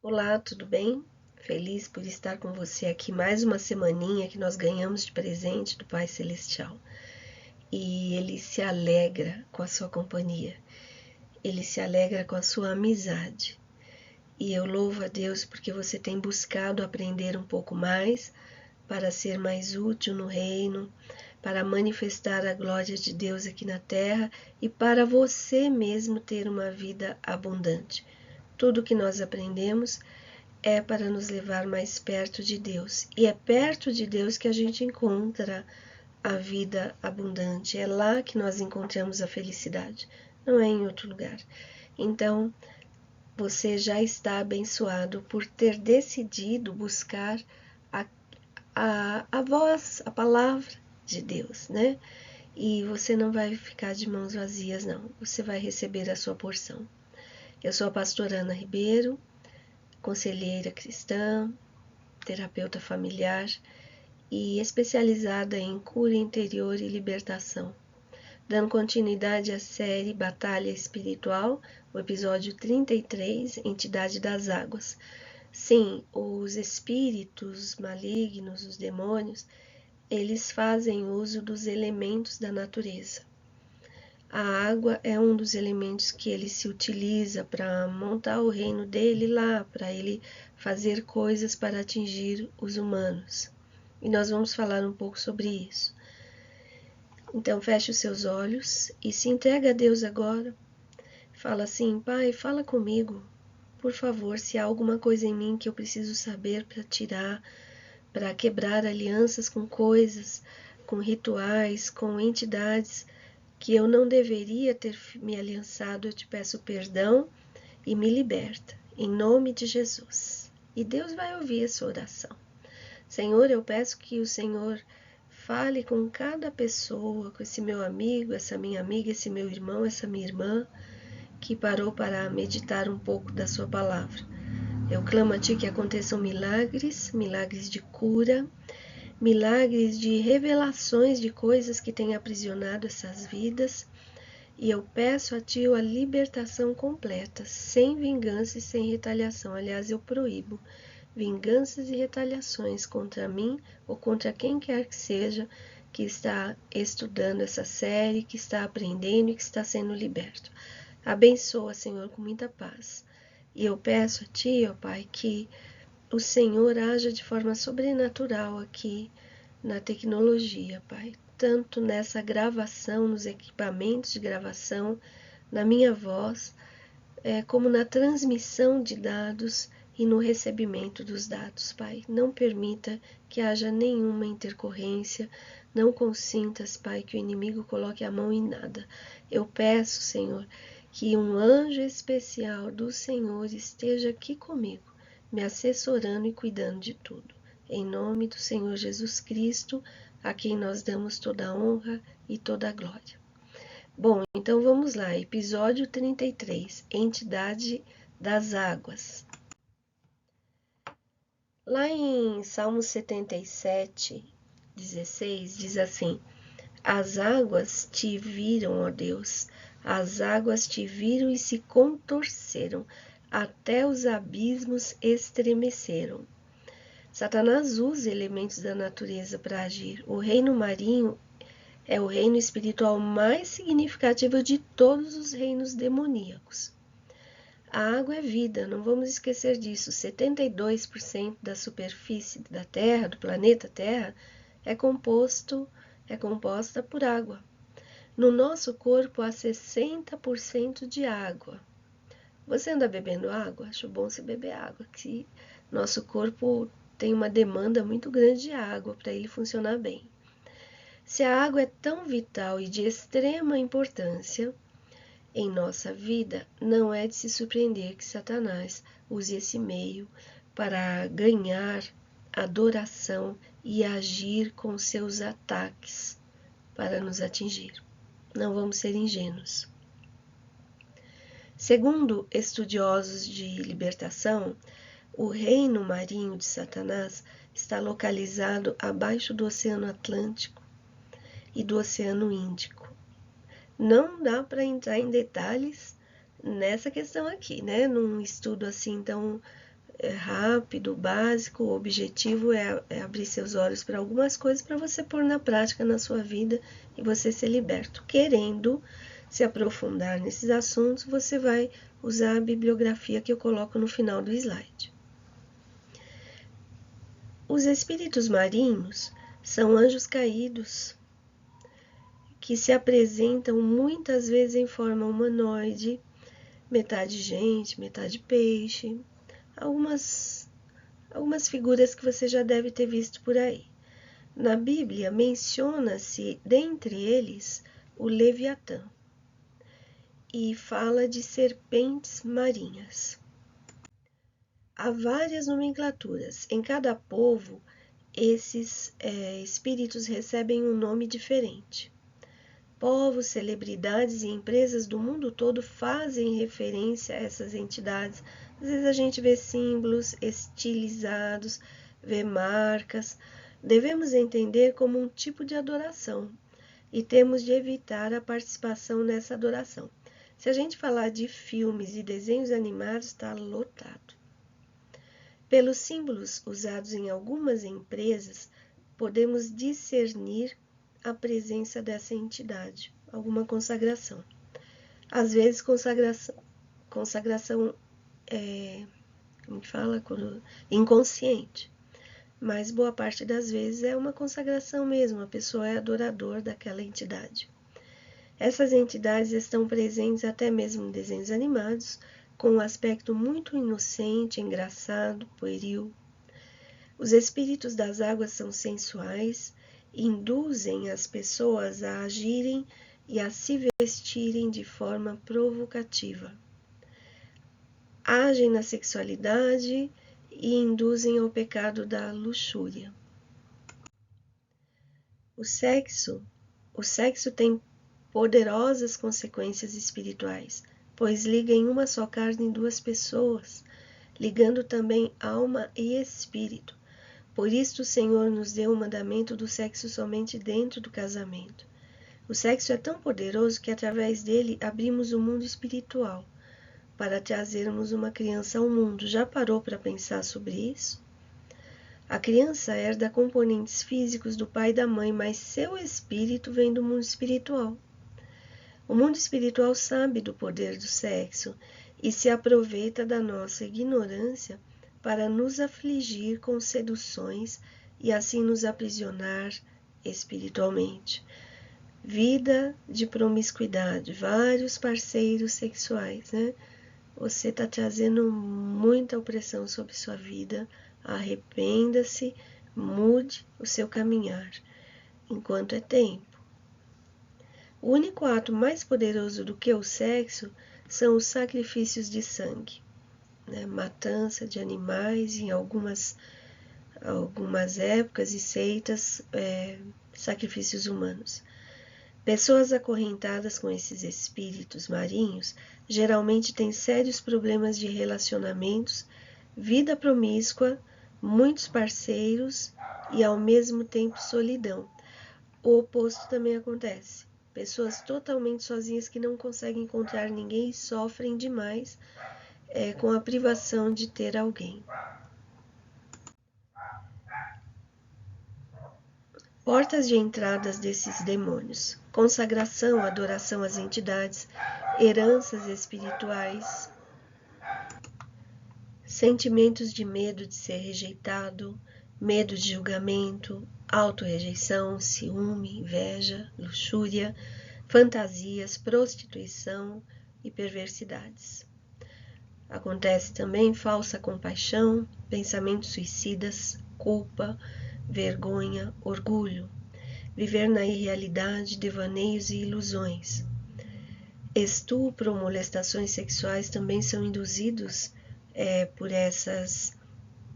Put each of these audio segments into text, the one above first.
Olá, tudo bem? Feliz por estar com você aqui mais uma semaninha que nós ganhamos de presente do Pai Celestial. E Ele se alegra com a sua companhia, Ele se alegra com a sua amizade. E eu louvo a Deus porque você tem buscado aprender um pouco mais para ser mais útil no reino, para manifestar a glória de Deus aqui na terra e para você mesmo ter uma vida abundante. Tudo que nós aprendemos é para nos levar mais perto de Deus. E é perto de Deus que a gente encontra a vida abundante. É lá que nós encontramos a felicidade, não é em outro lugar. Então, você já está abençoado por ter decidido buscar a, a voz, a palavra de Deus, né? E você não vai ficar de mãos vazias, não. Você vai receber a sua porção. Eu sou a pastora Ana Ribeiro, conselheira cristã, terapeuta familiar e especializada em cura interior e libertação. Dando continuidade à série Batalha Espiritual, o episódio 33, Entidade das Águas. Sim, os espíritos malignos, os demônios, eles fazem uso dos elementos da natureza. A água é um dos elementos que ele se utiliza para montar o reino dele lá, para ele fazer coisas para atingir os humanos. E nós vamos falar um pouco sobre isso. Então feche os seus olhos e se entrega a Deus agora. Fala assim: Pai, fala comigo. Por favor, se há alguma coisa em mim que eu preciso saber para tirar, para quebrar alianças com coisas, com rituais, com entidades que eu não deveria ter me aliançado, eu te peço perdão e me liberta, em nome de Jesus. E Deus vai ouvir a sua oração. Senhor, eu peço que o Senhor fale com cada pessoa, com esse meu amigo, essa minha amiga, esse meu irmão, essa minha irmã, que parou para meditar um pouco da sua palavra. Eu clamo a Ti que aconteçam milagres, milagres de cura, milagres de revelações de coisas que têm aprisionado essas vidas. E eu peço a Ti a libertação completa, sem vingança e sem retaliação. Aliás, eu proíbo vinganças e retaliações contra mim ou contra quem quer que seja que está estudando essa série, que está aprendendo e que está sendo liberto. Abençoa, Senhor, com muita paz. E eu peço a Ti, ó Pai, que o Senhor haja de forma sobrenatural aqui na tecnologia, Pai. Tanto nessa gravação, nos equipamentos de gravação, na minha voz, como na transmissão de dados e no recebimento dos dados, Pai. Não permita que haja nenhuma intercorrência, não consintas, Pai, que o inimigo coloque a mão em nada. Eu peço, Senhor, que um anjo especial do Senhor esteja aqui comigo, me assessorando e cuidando de tudo. Em nome do Senhor Jesus Cristo, a quem nós damos toda a honra e toda a glória. Bom, então vamos lá, episódio 33, Entidade das Águas. Lá em Salmo 77, 16, diz assim: As águas te viram, ó Deus, as águas te viram e se contorceram, até os abismos estremeceram. Satanás usa elementos da natureza para agir. O reino marinho é o reino espiritual mais significativo de todos os reinos demoníacos. A água é vida, não vamos esquecer disso. 72% da superfície da Terra, do planeta Terra, é composta por água. No nosso corpo há 60% de água. Você anda bebendo água? Acho bom você beber água, que nosso corpo tem uma demanda muito grande de água para ele funcionar bem. Se a água é tão vital e de extrema importância em nossa vida, não é de se surpreender que Satanás use esse meio para ganhar adoração e agir com seus ataques para nos atingir. Não vamos ser ingênuos. Segundo estudiosos de libertação, o reino marinho de Satanás está localizado abaixo do Oceano Atlântico e do Oceano Índico. Não dá para entrar em detalhes nessa questão aqui, né? Num estudo assim tão rápido, básico. O objetivo é abrir seus olhos para algumas coisas para você pôr na prática na sua vida e você ser liberto. Querendo se aprofundar nesses assuntos, você vai usar a bibliografia que eu coloco no final do slide. Os espíritos marinhos são anjos caídos que se apresentam muitas vezes em forma humanoide, metade gente, metade peixe, algumas figuras que você já deve ter visto por aí. Na Bíblia menciona-se dentre eles o Leviatã e fala de serpentes marinhas. Há várias nomenclaturas. Em cada povo, esses espíritos recebem um nome diferente. Povos, celebridades e empresas do mundo todo fazem referência a essas entidades. Às vezes a gente vê símbolos estilizados, vê marcas. Devemos entender como um tipo de adoração e temos de evitar a participação nessa adoração. Se a gente falar de filmes e desenhos animados, está lotado. Pelos símbolos usados em algumas empresas, podemos discernir a presença dessa entidade, alguma consagração. Às vezes, consagração como que fala? Inconsciente. Mas boa parte das vezes é uma consagração mesmo, a pessoa é adorador daquela entidade. Essas entidades estão presentes até mesmo em desenhos animados, com um aspecto muito inocente, engraçado, pueril. Os espíritos das águas são sensuais, induzem as pessoas a agirem e a se vestirem de forma provocativa. Agem na sexualidade e induzem ao pecado da luxúria. O sexo tem poderosas consequências espirituais, pois liga em uma só carne duas pessoas, ligando também alma e espírito. Por isto o Senhor nos deu o mandamento do sexo somente dentro do casamento. O sexo é tão poderoso que através dele abrimos o mundo espiritual para trazermos uma criança ao mundo. Já parou para pensar sobre isso? A criança herda componentes físicos do pai e da mãe, mas seu espírito vem do mundo espiritual. O mundo espiritual sabe do poder do sexo e se aproveita da nossa ignorância para nos afligir com seduções e assim nos aprisionar espiritualmente. Vida de promiscuidade, vários parceiros sexuais, né? Você está trazendo muita opressão sobre sua vida. Arrependa-se, mude o seu caminhar, enquanto é tempo. O único ato mais poderoso do que o sexo são os sacrifícios de sangue, né? Matança de animais em algumas épocas e seitas, sacrifícios humanos. Pessoas acorrentadas com esses espíritos marinhos geralmente têm sérios problemas de relacionamentos, vida promíscua, muitos parceiros e ao mesmo tempo solidão. O oposto também acontece. Pessoas totalmente sozinhas que não conseguem encontrar ninguém e sofrem demais com a privação de ter alguém. Portas de entradas desses demônios: consagração, adoração às entidades, heranças espirituais, sentimentos de medo de ser rejeitado, medo de julgamento, autorrejeição, ciúme, inveja, luxúria, fantasias, prostituição e perversidades. Acontece também falsa compaixão, pensamentos suicidas, culpa, vergonha, orgulho, viver na irrealidade, devaneios e ilusões. Estupro ou molestações sexuais também são induzidos por essas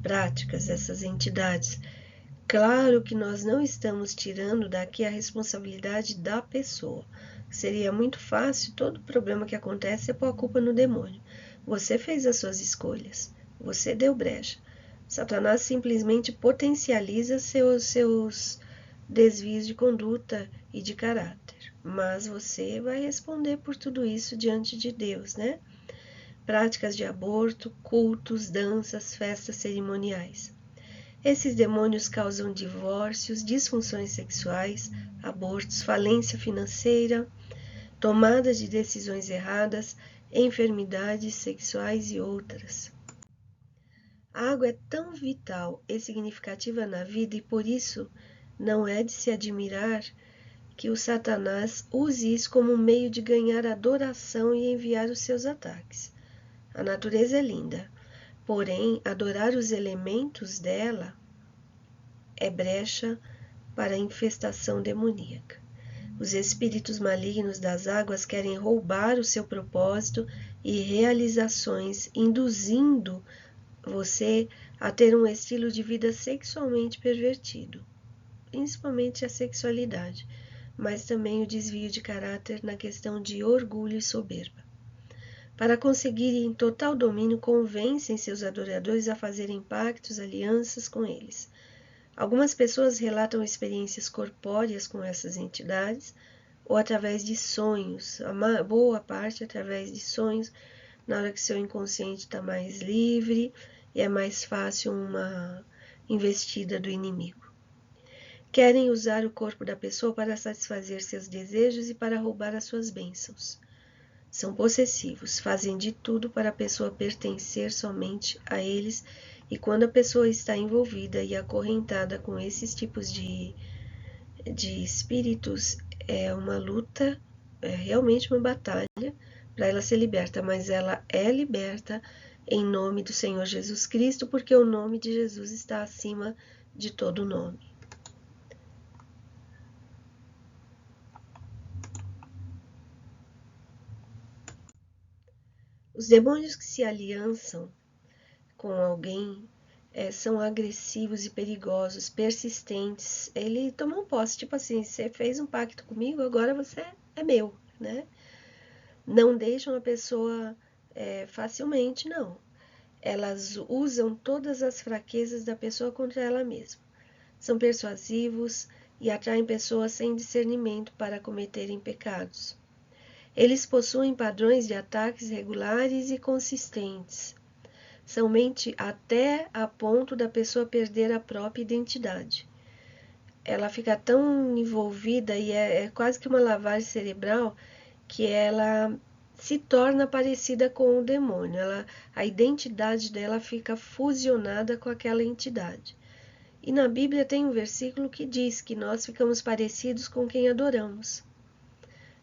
práticas, essas entidades. Claro que nós não estamos tirando daqui a responsabilidade da pessoa. Seria muito fácil, todo problema que acontece é pôr a culpa no demônio. Você fez as suas escolhas, você deu brecha. Satanás simplesmente potencializa seus desvios de conduta e de caráter. Mas você vai responder por tudo isso diante de Deus, né? práticas de aborto, cultos, danças, festas cerimoniais. Esses demônios causam divórcios, disfunções sexuais, abortos, falência financeira, tomada de decisões erradas, enfermidades sexuais e outras. A água é tão vital e significativa na vida e por isso não é de se admirar que o Satanás use isso como um meio de ganhar adoração e enviar os seus ataques. A natureza é linda, porém, adorar os elementos dela é brecha para a infestação demoníaca. Os espíritos malignos das águas querem roubar o seu propósito e realizações, induzindo você a ter um estilo de vida sexualmente pervertido, principalmente a sexualidade, mas também o desvio de caráter na questão de orgulho e soberba. Para conseguirem total domínio, convencem seus adoradores a fazerem pactos, alianças com eles. Algumas pessoas relatam experiências corpóreas com essas entidades, ou através de sonhos, a boa parte através de sonhos, na hora que seu inconsciente está mais livre e é mais fácil uma investida do inimigo. Querem usar o corpo da pessoa para satisfazer seus desejos e para roubar as suas bênçãos. São possessivos, fazem de tudo para a pessoa pertencer somente a eles, e quando a pessoa está envolvida e acorrentada com esses tipos de espíritos, é uma luta, é realmente uma batalha para ela ser liberta, mas ela é liberta em nome do Senhor Jesus Cristo, porque o nome de Jesus está acima de todo nome. Os demônios que se aliançam com alguém são agressivos e perigosos, persistentes. Ele tomam posse, tipo assim, você fez um pacto comigo, agora você é meu, né? Não deixam a pessoa facilmente, não. Elas usam todas as fraquezas da pessoa contra ela mesma. São persuasivos e atraem pessoas sem discernimento para cometerem pecados. Eles possuem padrões de ataques regulares e consistentes. São mente até a ponto da pessoa perder a própria identidade. Ela fica tão envolvida e é quase que uma lavagem cerebral que ela se torna parecida com o demônio. A identidade dela fica fusionada com aquela entidade. E na Bíblia tem um versículo que diz que nós ficamos parecidos com quem adoramos.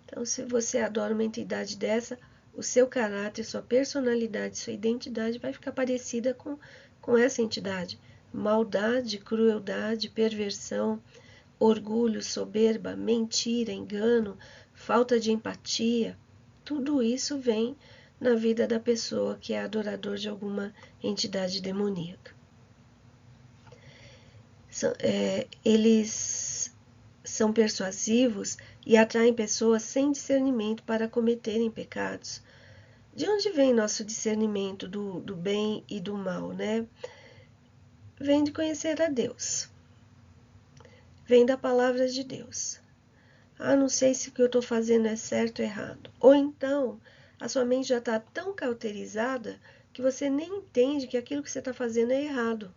Então, se você adora uma entidade dessa, o seu caráter, sua personalidade, sua identidade vai ficar parecida com essa entidade. Maldade, crueldade, perversão, orgulho, soberba, mentira, engano, falta de empatia, tudo isso vem na vida da pessoa que é adorador de alguma entidade demoníaca. Eles são persuasivos e atraem pessoas sem discernimento para cometerem pecados. De onde vem nosso discernimento do bem e do mal, né? Vem de conhecer a Deus. Vem da palavra de Deus. Não sei se o que eu estou fazendo é certo ou errado. Ou então, a sua mente já está tão cauterizada que você nem entende que aquilo que você está fazendo é errado.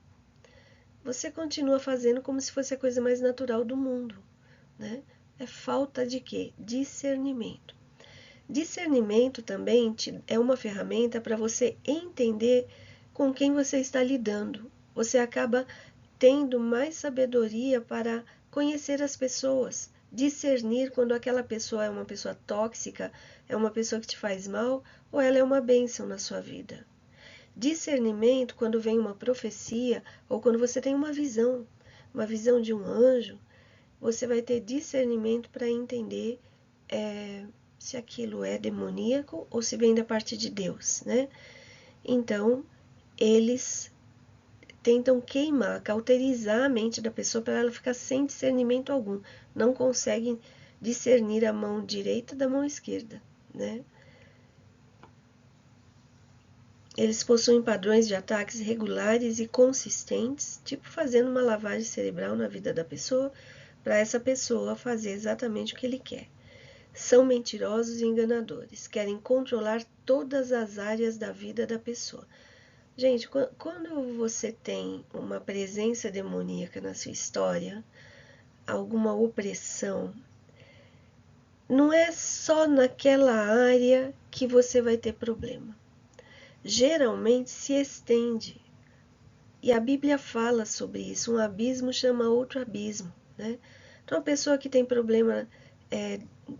Você continua fazendo como se fosse a coisa mais natural do mundo, né? É falta de quê? Discernimento. Discernimento também é uma ferramenta para você entender com quem você está lidando. Você acaba tendo mais sabedoria para conhecer as pessoas, discernir quando aquela pessoa é uma pessoa tóxica, é uma pessoa que te faz mal, ou ela é uma bênção na sua vida. Discernimento quando vem uma profecia, ou quando você tem uma visão de um anjo, você vai ter discernimento para entender se aquilo é demoníaco ou se vem da parte de Deus, né? Então, eles tentam queimar, cauterizar a mente da pessoa para ela ficar sem discernimento algum. Não conseguem discernir a mão direita da mão esquerda, né? Eles possuem padrões de ataques regulares e consistentes, tipo fazendo uma lavagem cerebral na vida da pessoa, para essa pessoa fazer exatamente o que ele quer. São mentirosos e enganadores, querem controlar todas as áreas da vida da pessoa. Gente, quando você tem uma presença demoníaca na sua história, alguma opressão, não é só naquela área que você vai ter problema. Geralmente se estende. E a Bíblia fala sobre isso. Um abismo chama outro abismo, né? Então, a pessoa que tem problema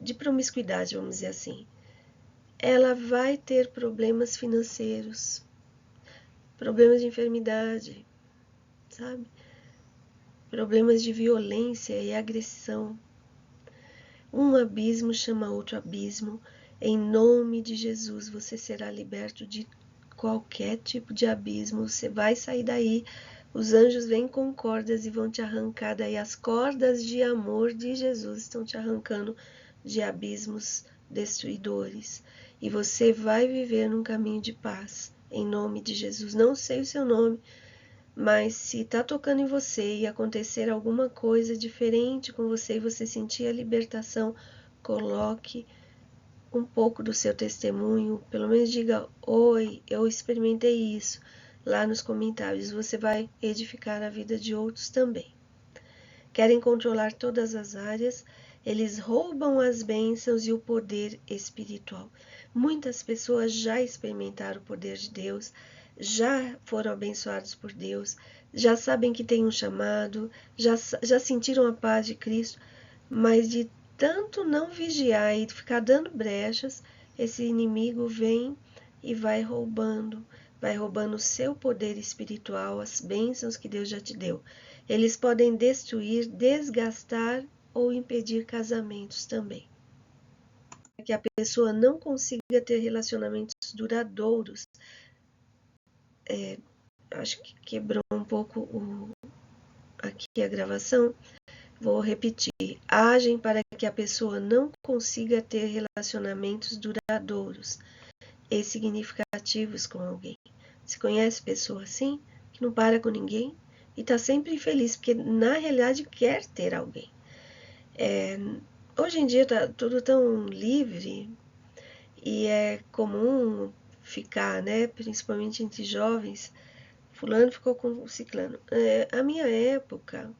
de promiscuidade, vamos dizer assim, ela vai ter problemas financeiros, problemas de enfermidade, sabe? Problemas de violência e agressão. Um abismo chama outro abismo. Em nome de Jesus, você será liberto de qualquer tipo de abismo. Você vai sair daí. Os anjos vêm com cordas e vão te arrancar daí. As cordas de amor de Jesus estão te arrancando de abismos destruidores. E você vai viver num caminho de paz. Em nome de Jesus. Não sei o seu nome, mas se está tocando em você e acontecer alguma coisa diferente com você e você sentir a libertação, coloque um pouco do seu testemunho, pelo menos diga: oi, eu experimentei isso, lá nos comentários. Você vai edificar a vida de outros também. Querem controlar todas as áreas, eles roubam as bênçãos e o poder espiritual. Muitas pessoas já experimentaram o poder de Deus, já foram abençoados por Deus, já sabem que tem um chamado, já sentiram a paz de Cristo, mas de tanto não vigiar e ficar dando brechas, esse inimigo vem e vai roubando o seu poder espiritual, as bênçãos que Deus já te deu. Eles podem destruir, desgastar ou impedir casamentos também. Que a pessoa não consiga ter relacionamentos duradouros. Acho que quebrou um pouco aqui a gravação. Vou repetir. Agem para que a pessoa não consiga ter relacionamentos duradouros e significativos com alguém. Você conhece pessoa assim, que não para com ninguém e está sempre infeliz, porque na realidade quer ter alguém. Hoje em dia está tudo tão livre e é comum ficar, né, principalmente entre jovens, fulano ficou com ciclano. A minha época,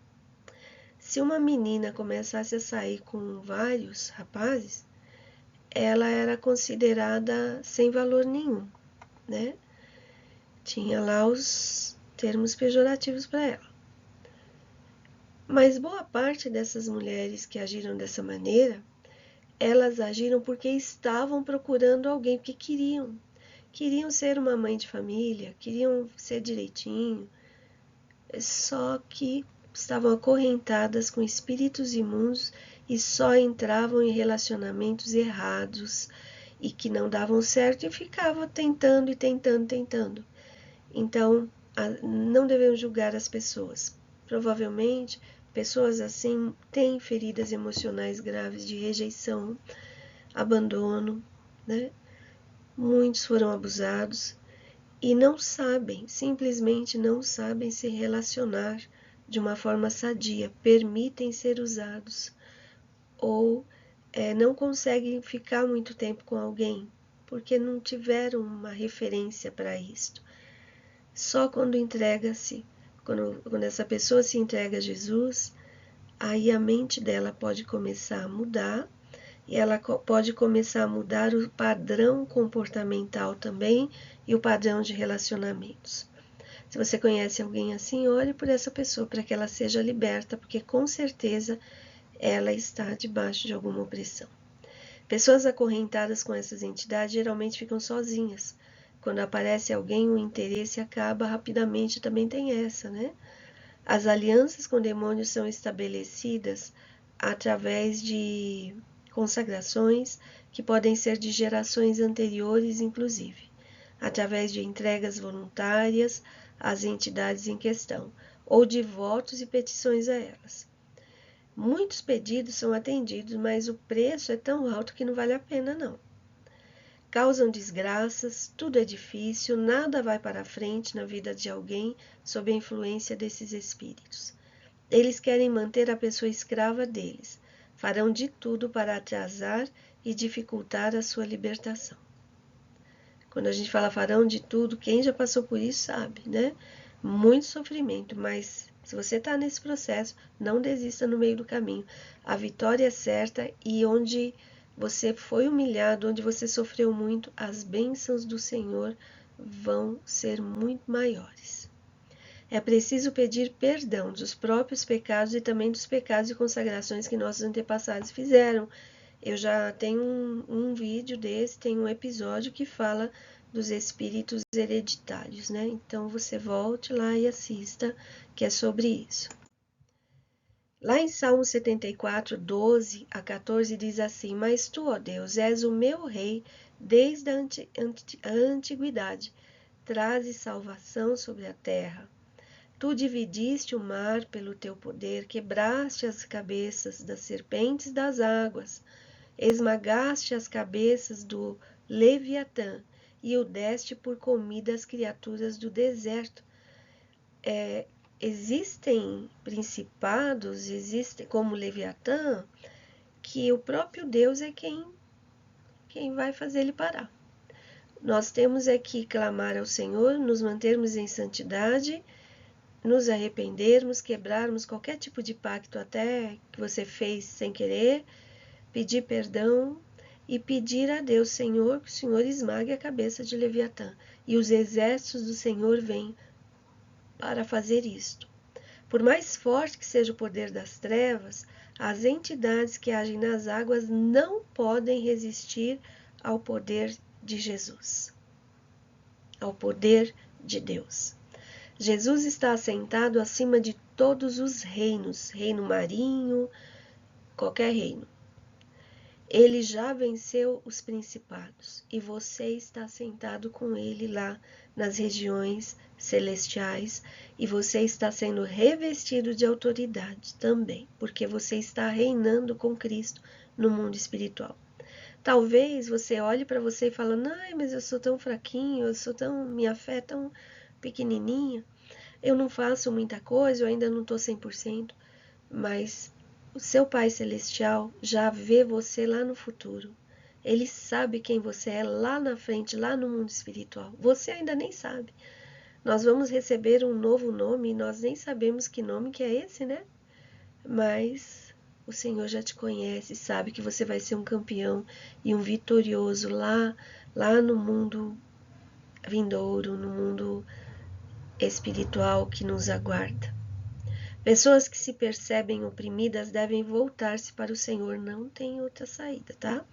se uma menina começasse a sair com vários rapazes, ela era considerada sem valor nenhum, né? Tinha lá os termos pejorativos para ela. Mas boa parte dessas mulheres que agiram dessa maneira, elas agiram porque estavam procurando alguém, porque queriam ser uma mãe de família, queriam ser direitinho, só que estavam acorrentadas com espíritos imundos e só entravam em relacionamentos errados e que não davam certo e ficavam tentando e tentando. Então, não devemos julgar as pessoas. Provavelmente, pessoas assim têm feridas emocionais graves de rejeição, abandono, né? Muitos foram abusados e não sabem, simplesmente não sabem se relacionar de uma forma sadia, permitem ser usados ou não conseguem ficar muito tempo com alguém porque não tiveram uma referência para isto. Só quando entrega-se, quando essa pessoa se entrega a Jesus, aí a mente dela pode começar a mudar e ela pode começar a mudar o padrão comportamental também e o padrão de relacionamentos. Se você conhece alguém assim, olhe por essa pessoa para que ela seja liberta, porque com certeza ela está debaixo de alguma opressão. Pessoas acorrentadas com essas entidades geralmente ficam sozinhas. Quando aparece alguém, o interesse acaba rapidamente, também tem essa, né? As alianças com demônios são estabelecidas através de consagrações que podem ser de gerações anteriores, inclusive, através de entregas voluntárias às entidades em questão, ou de votos e petições a elas. Muitos pedidos são atendidos, mas o preço é tão alto que não vale a pena, não. Causam desgraças, tudo é difícil, nada vai para frente na vida de alguém sob a influência desses espíritos. Eles querem manter a pessoa escrava deles, farão de tudo para atrasar e dificultar a sua libertação. Quando a gente fala farão de tudo, quem já passou por isso sabe, né? Muito sofrimento, mas se você está nesse processo, não desista no meio do caminho. A vitória é certa e onde você foi humilhado, onde você sofreu muito, as bênçãos do Senhor vão ser muito maiores. É preciso pedir perdão dos próprios pecados e também dos pecados e consagrações que nossos antepassados fizeram. Eu já tenho um vídeo desse, tem um episódio que fala dos espíritos hereditários, né? Então você volte lá e assista, que é sobre isso. Lá em Salmo 74, 12 a 14 diz assim: Mas tu, ó Deus, és o meu rei desde a antiguidade, trazes salvação sobre a terra. Tu dividiste o mar pelo teu poder, quebraste as cabeças das serpentes das águas, esmagaste as cabeças do Leviatã e o deste por comida às criaturas do deserto. Existem principados, existem como Leviatã, que o próprio Deus é quem vai fazer ele parar. Nós temos é que clamar ao Senhor, nos mantermos em santidade, nos arrependermos, quebrarmos qualquer tipo de pacto até que você fez sem querer, pedir perdão e pedir a Deus, Senhor, que o Senhor esmague a cabeça de Leviatã. E os exércitos do Senhor vêm para fazer isto. Por mais forte que seja o poder das trevas, as entidades que agem nas águas não podem resistir ao poder de Jesus, ao poder de Deus. Jesus está assentado acima de todos os reinos, reino marinho, qualquer reino. Ele já venceu os principados e você está sentado com ele lá nas regiões celestiais e você está sendo revestido de autoridade também, porque você está reinando com Cristo no mundo espiritual. Talvez você olhe para você e fale: "Ai, mas eu sou tão fraquinho, minha fé é tão pequenininha, eu não faço muita coisa, eu ainda não estou 100%, mas o seu Pai Celestial já vê você lá no futuro. Ele sabe quem você é lá na frente, lá no mundo espiritual. Você ainda nem sabe. Nós vamos receber um novo nome e nós nem sabemos que nome que é esse, né? Mas o Senhor já te conhece, sabe que você vai ser um campeão e um vitorioso lá no mundo vindouro, no mundo espiritual que nos aguarda. Pessoas que se percebem oprimidas devem voltar-se para o Senhor, não tem outra saída, tá?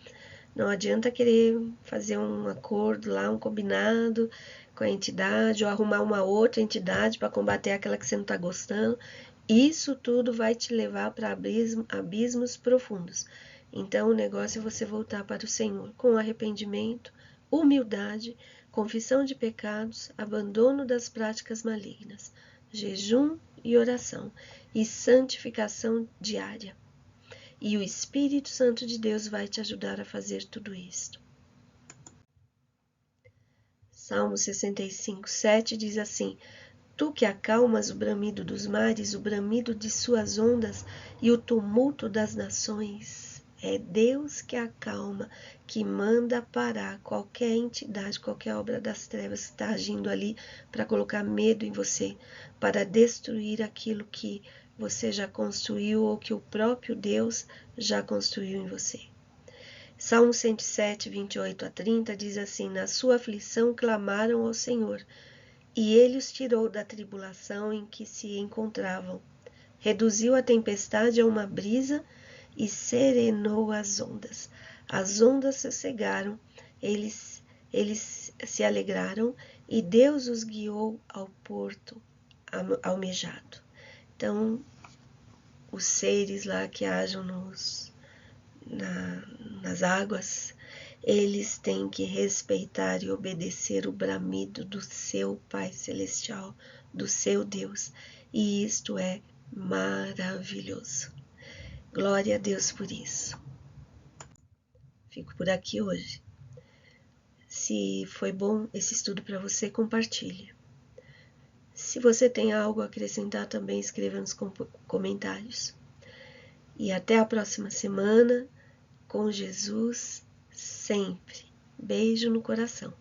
Não adianta querer fazer um acordo lá, um combinado com a entidade ou arrumar uma outra entidade para combater aquela que você não está gostando. Isso tudo vai te levar para abismos profundos. Então o negócio é você voltar para o Senhor com arrependimento, humildade, confissão de pecados, abandono das práticas malignas, jejum e oração e santificação diária. E o Espírito Santo de Deus vai te ajudar a fazer tudo isto. Salmo 65, 7 diz assim: Tu que acalmas o bramido dos mares, o bramido de suas ondas e o tumulto das nações. É Deus que acalma, que manda parar qualquer entidade, qualquer obra das trevas que está agindo ali para colocar medo em você, para destruir aquilo que você já construiu ou que o próprio Deus já construiu em você. Salmo 107, 28 a 30 diz assim: Na sua aflição clamaram ao Senhor, e ele os tirou da tribulação em que se encontravam. Reduziu a tempestade a uma brisa e serenou as ondas. As ondas sossegaram, eles se alegraram e Deus os guiou ao porto almejado. Então, os seres lá que hajam nas águas, eles têm que respeitar e obedecer o bramido do seu Pai Celestial, do seu Deus. E isto é maravilhoso. Glória a Deus por isso. Fico por aqui hoje. Se foi bom esse estudo para você, compartilhe. Se você tem algo a acrescentar também, escreva nos comentários. E até a próxima semana, com Jesus sempre. Beijo no coração.